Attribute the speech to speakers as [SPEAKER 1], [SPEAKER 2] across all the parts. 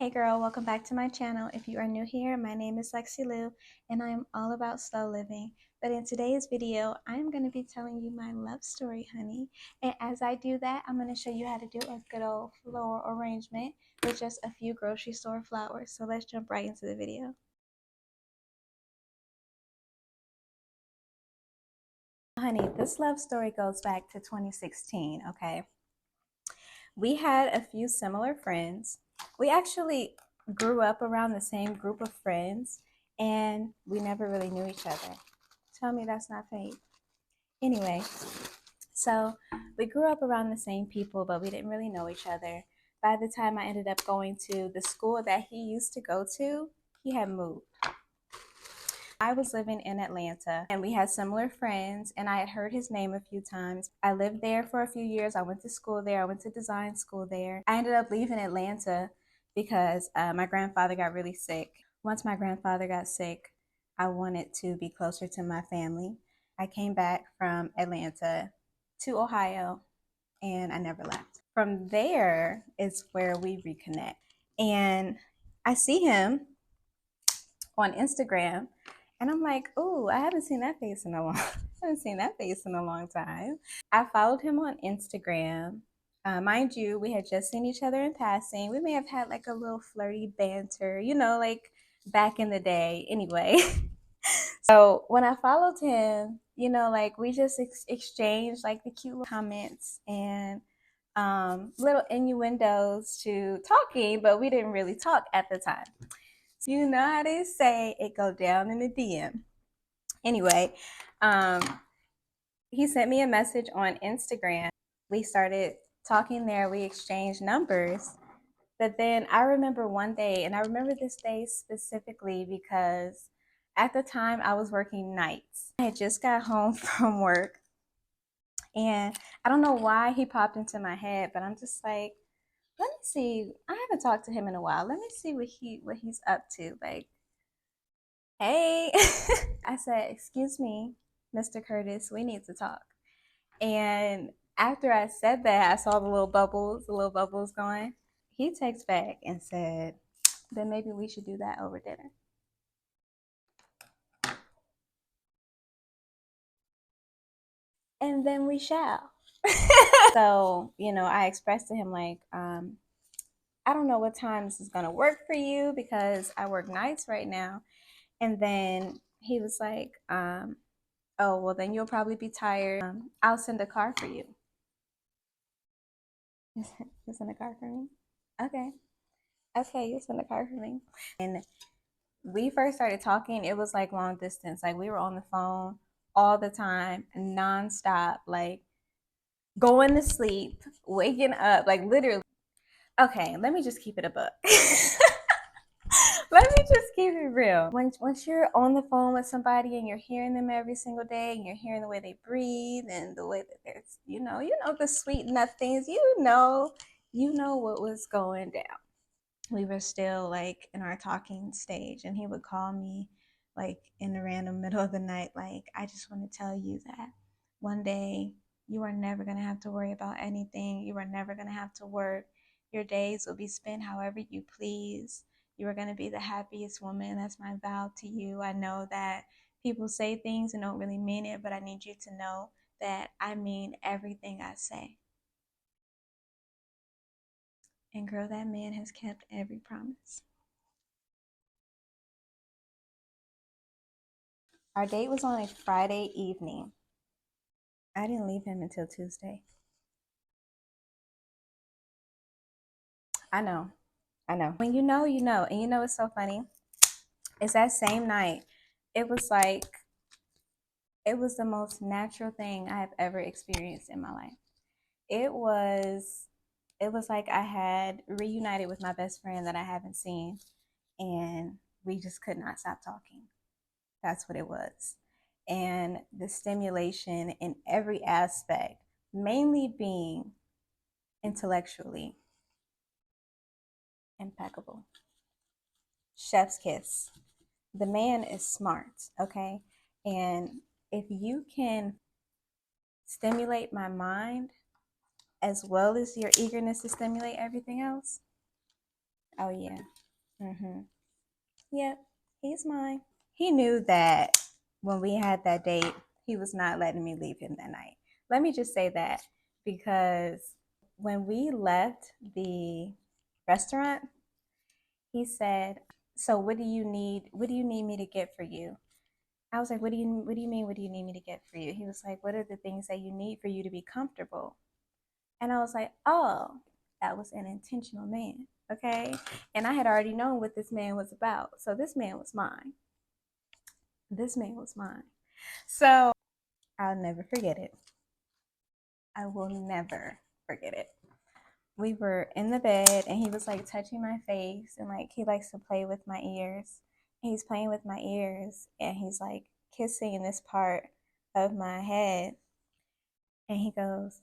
[SPEAKER 1] Hey girl, welcome back to my channel. If you are new here, my name is Lexy Lu and I am all about slow living. But in today's video, I'm going to be telling you my love story, honey. And as I do that, I'm going to show you how to do a good old floral arrangement with just a few grocery store flowers. So let's jump right into the video. Honey, this love story goes back to 2016, okay? We had a few similar friends. We actually grew up around the same group of friends and we never really knew each other. Tell me that's not fate. Anyway, so we grew up around the same people, but we didn't really know each other. By the time I ended up going to the school that he used to go to, he had moved. I was living in Atlanta and we had similar friends and I had heard his name a few times. I lived there for a few years. I went to school there. I went to design school there. I ended up leaving Atlanta because my grandfather got really sick. Once my grandfather got sick, I wanted to be closer to my family. I came back from Atlanta to Ohio and I never left. From there is where we reconnect. And I see him on Instagram and I'm like, oh, I haven't seen that face in a long I haven't seen that face in a long time. I followed him on Instagram. Mind you, we had just seen each other in passing. We may have had like a little flirty banter, like back in the day. Anyway, so when I followed him, like we just exchanged like the cute little comments and little innuendos to talking, but we didn't really talk at the time. You know how they say it go down in the DM. Anyway, he sent me a message on Instagram. We started talking there. We exchanged numbers. But then I remember one day, and I remember this day specifically because at the time I was working nights. I had just got home from work. And I don't know why he popped into my head, but I'm just like, let me see. I haven't talked to him in a while. Let me see what he's up to. Like, hey. I said, excuse me, Mr. Curtis, we need to talk. And after I said that, I saw the little bubbles going. He texted back and said, then maybe we should do that over dinner. And then we shall. So, I expressed to him like, I don't know what time this is going to work for you because I work nights right now. And then he was like, oh, well, then you'll probably be tired. I'll send a car for you. You'll send a car for me? Okay. Okay, you'll send a car for me. And we first started talking, it was like long distance. Like we were on the phone all the time, nonstop, like going to sleep, waking up, like literally. Okay, let me just keep it a buck. Let me just keep it real. Once you're on the phone with somebody and you're hearing them every single day and you're hearing the way they breathe and the way that they're, the sweet nothings, you know what was going down. We were still like in our talking stage and he would call me like in the random middle of the night, like, I just want to tell you that one day you are never going to have to worry about anything. You are never going to have to work. Your days will be spent however you please. You are going to be the happiest woman. That's my vow to you. I know that people say things and don't really mean it, but I need you to know that I mean everything I say. And girl, that man has kept every promise. Our date was on a Friday evening. I didn't leave him until Tuesday. I know. I know. When you know, you know. And you know what's so funny? It's that same night. It was like, it was the most natural thing I have ever experienced in my life. It was like I had reunited with my best friend that I haven't seen and we just could not stop talking. That's what it was. And the stimulation in every aspect, mainly being intellectually impeccable. Chef's kiss. The man is smart, okay? And if you can stimulate my mind as well as your eagerness to stimulate everything else, Oh yeah. Yep, he's mine. He knew that when we had that date, he was not letting me leave him that night. Let me just say that, because when we left the restaurant, he said, "So what do you need? What do you need me to get for you?" I was like, "What do you mean? What do you need me to get for you?" He was like, "What are the things that you need for you to be comfortable?" And I was like, "Oh, that was an intentional man." Okay. And I had already known what this man was about. So this man was mine. This man was mine. So I'll never forget it. I will never forget it. We were in the bed and he was like touching my face, and like he likes to play with my ears. And he's playing with my ears and he's like kissing this part of my head. And he goes,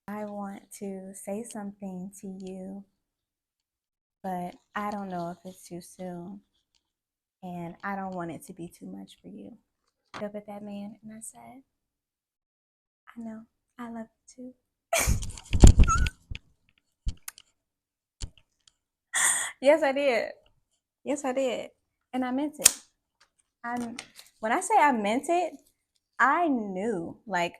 [SPEAKER 1] "I want to say something to you, but I don't know if it's too soon. And I don't want it to be too much for you." I looked up at that man and I said, "I know, I love you too." Yes, I did. Yes, I did. And I meant it. I'm when I say I meant it, I knew. Like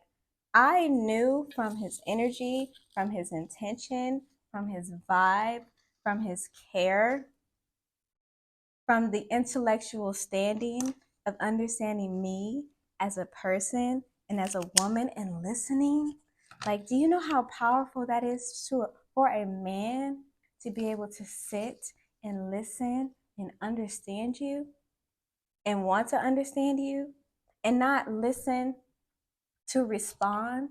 [SPEAKER 1] I knew from his energy, from his intention, from his vibe, from his care, from the intellectual standing of understanding me as a person and as a woman and listening. Like, do you know how powerful that is for a man to be able to sit and listen and understand you and want to understand you and not listen to respond,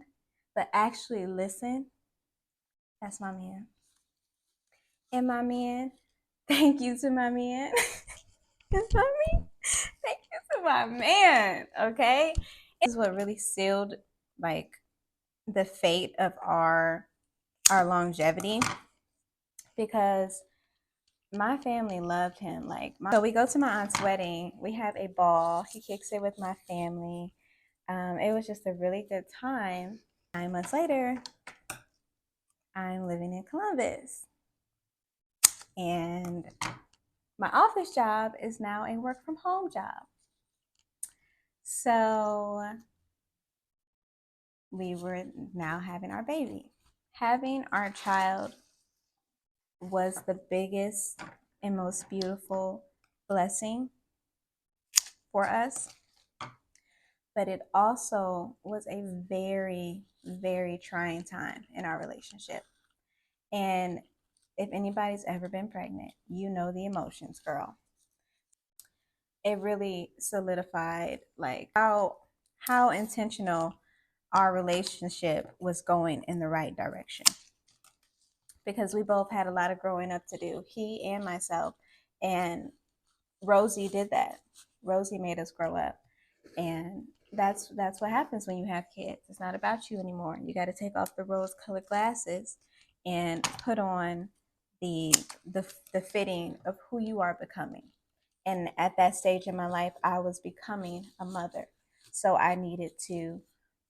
[SPEAKER 1] but actually listen? That's my man. And my man, thank you to my man. It's my man. Thank you to my man. Okay. This is what really sealed like the fate of our longevity, because my family loved him. So we go to my aunt's wedding. We have a ball. He kicks it with my family. It was just a really good time. 9 months later, I'm living in Columbus, and my office job is now a work from home job. So we were now having our baby. Having our child was the biggest and most beautiful blessing for us, but it also was a very, very trying time in our relationship. And if anybody's ever been pregnant, you know the emotions, girl. It really solidified like how intentional our relationship was going in the right direction, because we both had a lot of growing up to do, he and myself. And Rosie did that. Rosie made us grow up. And that's what happens when you have kids. It's not about you anymore. You got to take off the rose-colored glasses and put on the the fitting of who you are becoming. And at that stage in my life, I was becoming a mother. So I needed to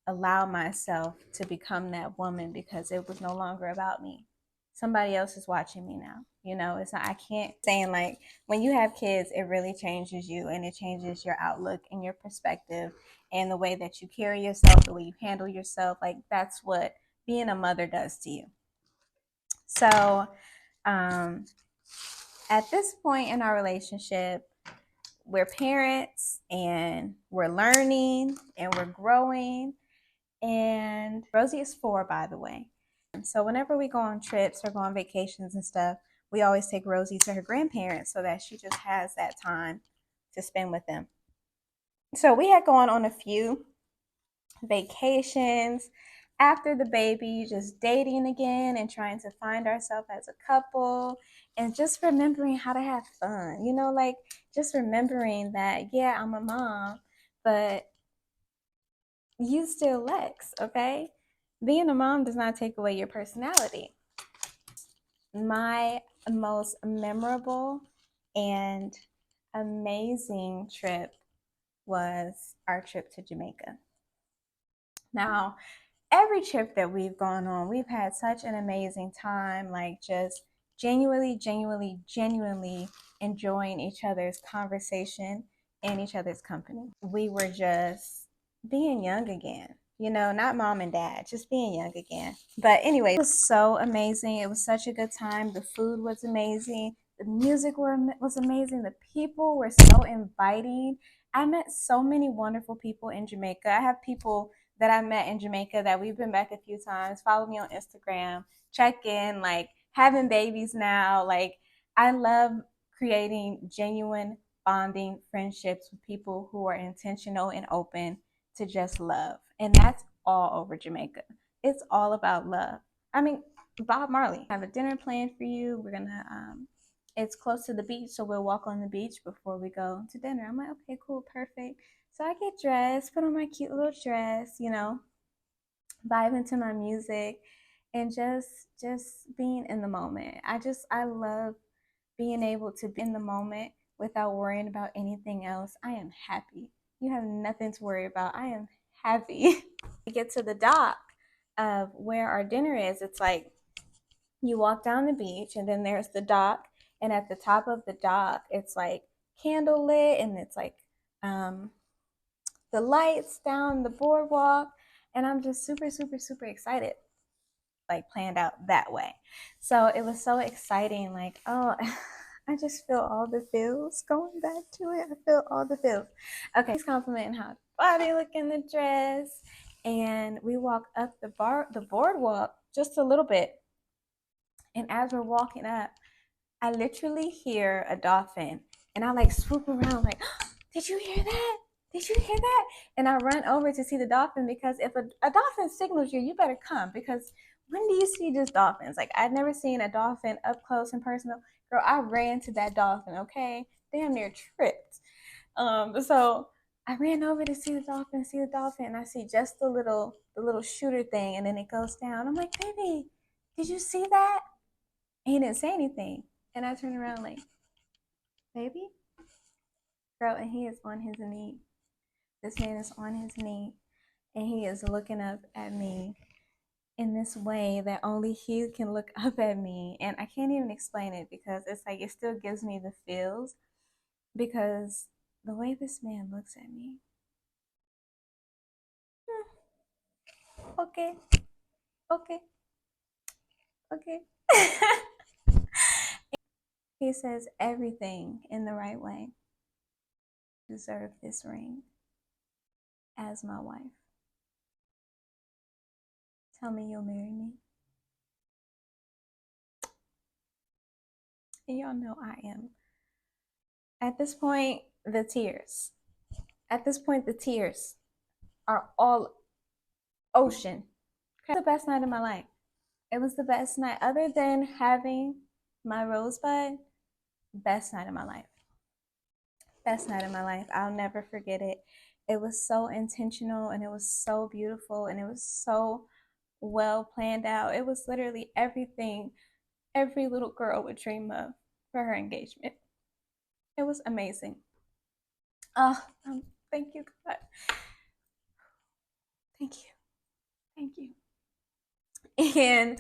[SPEAKER 1] allow myself to become that woman, because it was no longer about me. Somebody else is watching me now. You know, it's not, I can't saying like when you have kids, it really changes you, and it changes your outlook and your perspective and the way that you carry yourself, the way you handle yourself. Like that's what being a mother does to you. So, um, at this point in our relationship, we're parents and we're learning and we're growing. And Rosie is 4, by the way. So whenever we go on trips or go on vacations and stuff, we always take Rosie to her grandparents so that she just has that time to spend with them. So we had gone on a few vacations after the baby, just dating again and trying to find ourselves as a couple, and just remembering how to have fun. You know, like just remembering that, yeah, I'm a mom, but you still Lex, okay? Being a mom does not take away your personality. My most memorable and amazing trip was our trip to Jamaica. Now, every trip that we've gone on, we've had such an amazing time, like just genuinely enjoying each other's conversation and each other's company. We were just being young again. You know, not mom and dad, just being young again. But anyway, it was so amazing. It was such a good time. The food was amazing. The music was amazing. The people were so inviting. I met so many wonderful people in Jamaica. I have people that I met in Jamaica that we've been back a few times. Follow me on Instagram, check in, like having babies now. Like, I love creating genuine bonding friendships with people who are intentional and open to just love. And that's all over Jamaica. It's all about love. I mean, Bob Marley, I have a dinner planned for you. We're gonna it's close to the beach, so we'll walk on the beach before we go to dinner. I'm like, okay, cool, perfect. So I get dressed, put on my cute little dress, you know, vibe into my music and just being in the moment. I love being able to be in the moment without worrying about anything else. I am happy. You have nothing to worry about. I am happy. We get to the dock of where our dinner is. It's like you walk down the beach and then there's the dock, and at the top of the dock it's like candle lit, and it's like um the lights down the boardwalk, and I'm just super excited, like planned out that way. So it was so exciting, like, oh, I just feel all the feels going back to it. I feel all the feels. Okay, he's complimenting how the body look in the dress, and we walk up the boardwalk just a little bit, and as we're walking up, I literally hear a dolphin, and I like swoop around like, did you hear that? Did you hear that? And I run over to see the dolphin, because if a dolphin signals you, you better come, because when do you see just dolphins? Like, I'd never seen a dolphin up close and personal. Girl, I ran to that dolphin, okay? Damn near tripped. So I ran over to see the dolphin, and I see just the little shooter thing, and then it goes down. I'm like, baby, did you see that? And he didn't say anything. And I turned around like, baby? Girl, and he is on his knee. This man is on his knee, and he is looking up at me in this way that only he can look up at me. And I can't even explain it, because it's like it still gives me the feels, because the way this man looks at me. Okay, okay, okay. He says everything in the right way. Deserve this ring as my wife. Tell me you'll marry me. And y'all know I am. At this point, the tears. At this point, the tears are all ocean. It was the best night of my life. It was the best night, other than having my rosebud. Best night of my life. Best night of my life. I'll never forget it. It was so intentional, and it was so beautiful, and it was so well planned out. It was literally everything every little girl would dream of for her engagement. It was amazing. Oh, thank you, God. Thank you. Thank you. And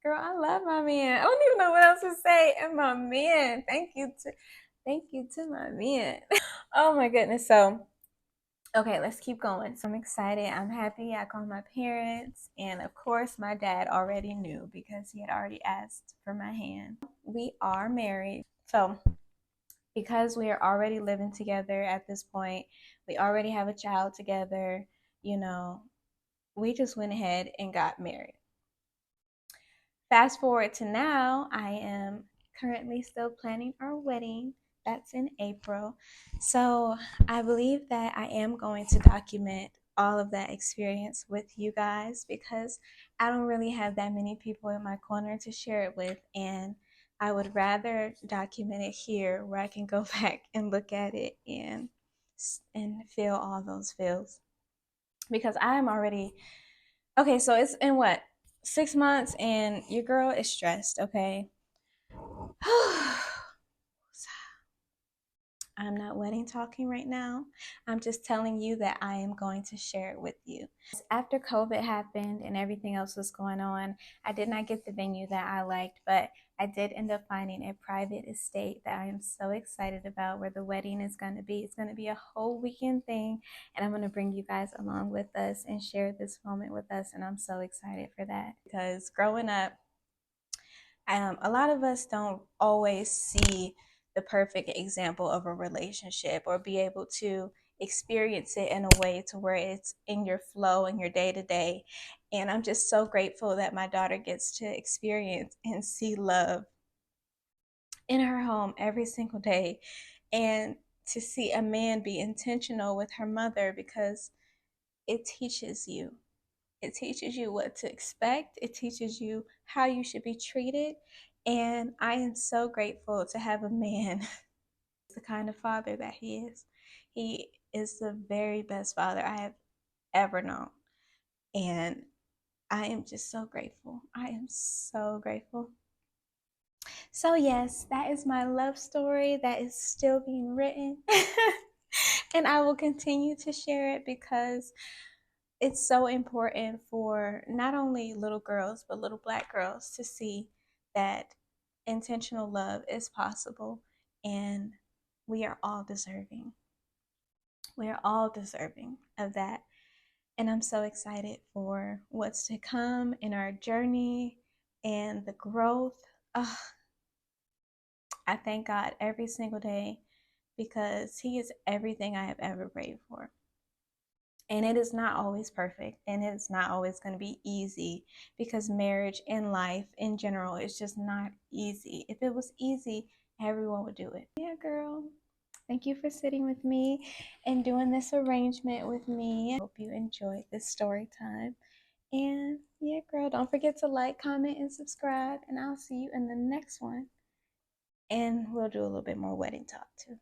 [SPEAKER 1] girl, I love my man. I don't even know what else to say. And my man, thank you to my man. Oh my goodness. So, okay, let's keep going. So I'm excited. I'm happy. I called my parents, and of course, my dad already knew, because he had already asked for my hand. We are married. So, because we are already living together at this point, we already have a child together, you know, we just went ahead and got married. Fast forward to now, I am currently still planning our wedding. That's in April. So I believe that I am going to document all of that experience with you guys, because I don't really have that many people in my corner to share it with. And I would rather document it here, where I can go back and look at it and feel all those feels. Because I am already okay. So it's in what, 6 months, and your girl is stressed. Okay. I'm not wedding talking right now. I'm just telling you that I am going to share it with you. After COVID happened and everything else was going on, I did not get the venue that I liked, but I did end up finding a private estate that I am so excited about, where the wedding is going to be. It's going to be a whole weekend thing, and I'm going to bring you guys along with us and share this moment with us, and I'm so excited for that. Because growing up, a lot of us don't always see the perfect example of a relationship or be able to experience it in a way to where it's in your flow and your day to day. And I'm just so grateful that my daughter gets to experience and see love in her home every single day, and to see a man be intentional with her mother, because it teaches you. It teaches you what to expect. It teaches you how you should be treated. And I am so grateful to have a man, the kind of father that he is. He is the very best father I have ever known. And I am just so grateful. I am so grateful. So, yes, that is my love story that is still being written. And I will continue to share it because it's so important for not only little girls, but little Black girls to see that intentional love is possible, and we are all deserving. We are all deserving of that. And I'm so excited for what's to come in our journey and the growth. Ugh, I thank God every single day because He is everything I have ever prayed for. And it is not always perfect, and it's not always going to be easy, because marriage and life in general is just not easy. If it was easy, everyone would do it. Yeah, girl. Thank you for sitting with me and doing this arrangement with me. I hope you enjoyed this story time. And yeah, girl, don't forget to like, comment, and subscribe. And I'll see you in the next one. And we'll do a little bit more wedding talk too.